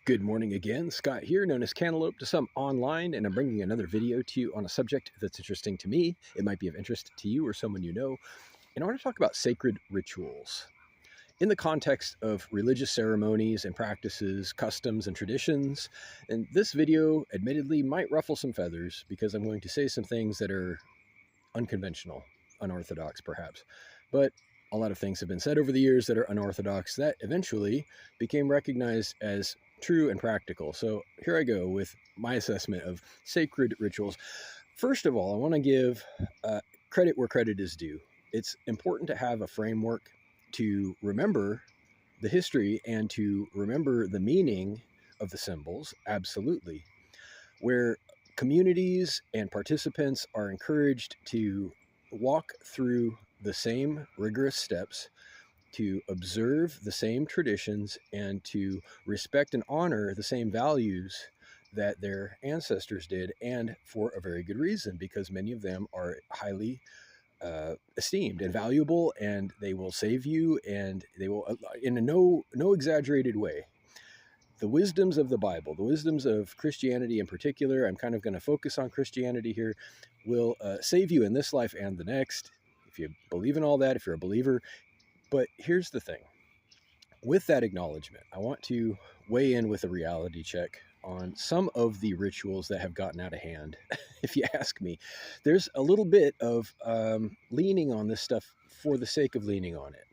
Good morning again. Scott here, known as Cantaloupe to some online, and I'm bringing another video to you on a subject that's interesting to me. It might be of interest to you or someone you know. And I want to talk about sacred rituals. In the context of religious ceremonies and practices, customs and traditions, and this video admittedly might ruffle some feathers because I'm going to say some things that are unconventional, unorthodox perhaps. But a lot of things have been said over the years that are unorthodox that eventually became recognized as true and practical. So here I go with my assessment of sacred rituals. First of all, I want to give credit where credit is due. It's important to have a framework to remember the history and to remember the meaning of the symbols, absolutely. Where communities and participants are encouraged to walk through the same rigorous steps, to observe the same traditions, and to respect and honor the same values that their ancestors did, and for a very good reason, because many of them are highly esteemed and valuable, and they will save you, and they will, in a no exaggerated way, the wisdoms of the Bible, the wisdoms of Christianity in particular, I'm kind of going to focus on Christianity here, will save you in this life and the next, if you believe in all that, if you're a believer. But here's the thing. With that acknowledgement, I want to weigh in with a reality check on some of the rituals that have gotten out of hand. If you ask me, there's a little bit of leaning on this stuff for the sake of leaning on it.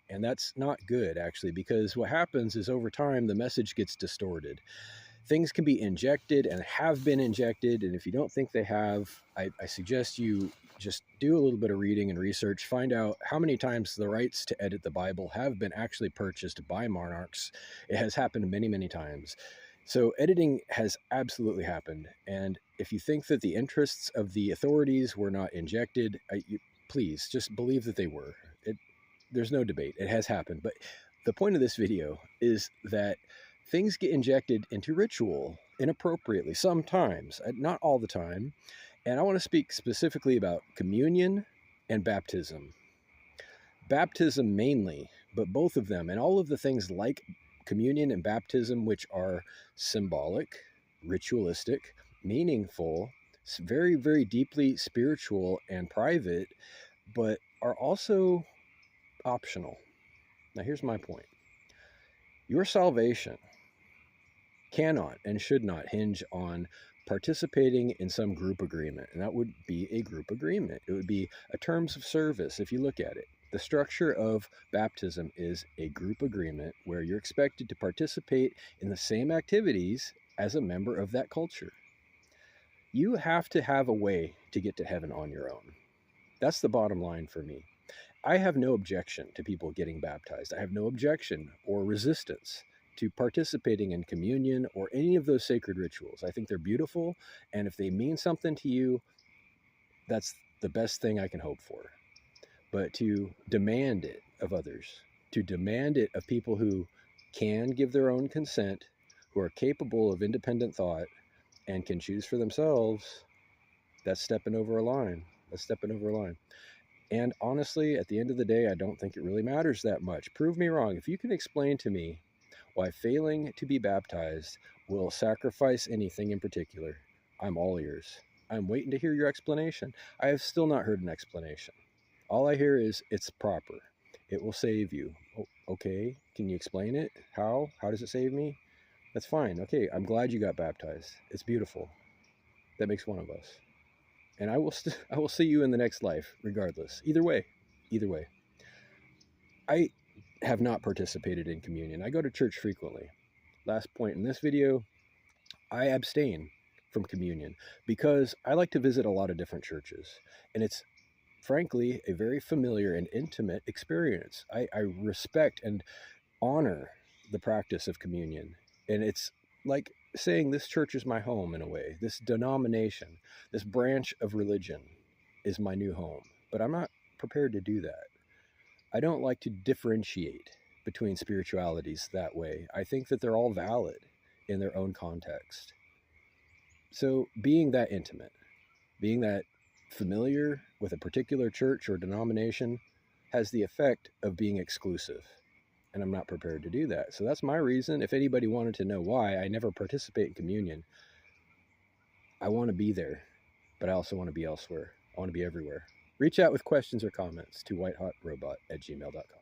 And that's not good, actually, because what happens is over time, the message gets distorted. Things can be injected and have been injected. And if you don't think they have, I suggest you just do a little bit of reading and research, find out how many times the rights to edit the Bible have been actually purchased by monarchs. It has happened many, many times. So editing has absolutely happened. And if you think that the interests of the authorities were not injected, please just believe that they were. There's no debate. It has happened. But the point of this video is that things get injected into ritual inappropriately sometimes, not all the time. And I want to speak specifically about communion and baptism. Baptism mainly, but both of them and all of the things like communion and baptism, which are symbolic, ritualistic, meaningful, very, very deeply spiritual and private, but are also optional. Now, here's my point. Your salvation cannot and should not hinge on participating in some group agreement. And that would be a group agreement. It would be a terms of service if you look at it. The structure of baptism is a group agreement where you're expected to participate in the same activities as a member of that culture. You have to have a way to get to heaven on your own. That's the bottom line for me. I have no objection to people getting baptized. I have no objection or resistance to participating in communion or any of those sacred rituals. I think they're beautiful, and if they mean something to you, that's the best thing I can hope for. But to demand it of others, to demand it of people who can give their own consent, who are capable of independent thought, and can choose for themselves, that's stepping over a line. That's stepping over a line. And honestly, at the end of the day, I don't think it really matters that much. Prove me wrong. If you can explain to me why failing to be baptized will sacrifice anything in particular, I'm all ears. I'm waiting to hear your explanation. I have still not heard an explanation. All I hear is it's proper. It will save you. Oh, okay, can you explain it? How? How does it save me? That's fine. Okay, I'm glad you got baptized. It's beautiful. That makes one of us. And I will see you in the next life, regardless. Either way. I have not participated in communion. I go to church frequently. Last point in this video, I abstain from communion because I like to visit a lot of different churches. And it's frankly a very familiar and intimate experience. I respect and honor the practice of communion. And it's like saying this church is my home in a way. This denomination, this branch of religion is my new home. But I'm not prepared to do that. I don't like to differentiate between spiritualities that way. I think that they're all valid in their own context. So being that intimate, being that familiar with a particular church or denomination has the effect of being exclusive. and I'm not prepared to do that. So that's my reason. If anybody wanted to know why I never participate in communion, I want to be there, but I also want to be elsewhere. I want to be everywhere. Reach out with questions or comments to whitehotrobot@gmail.com.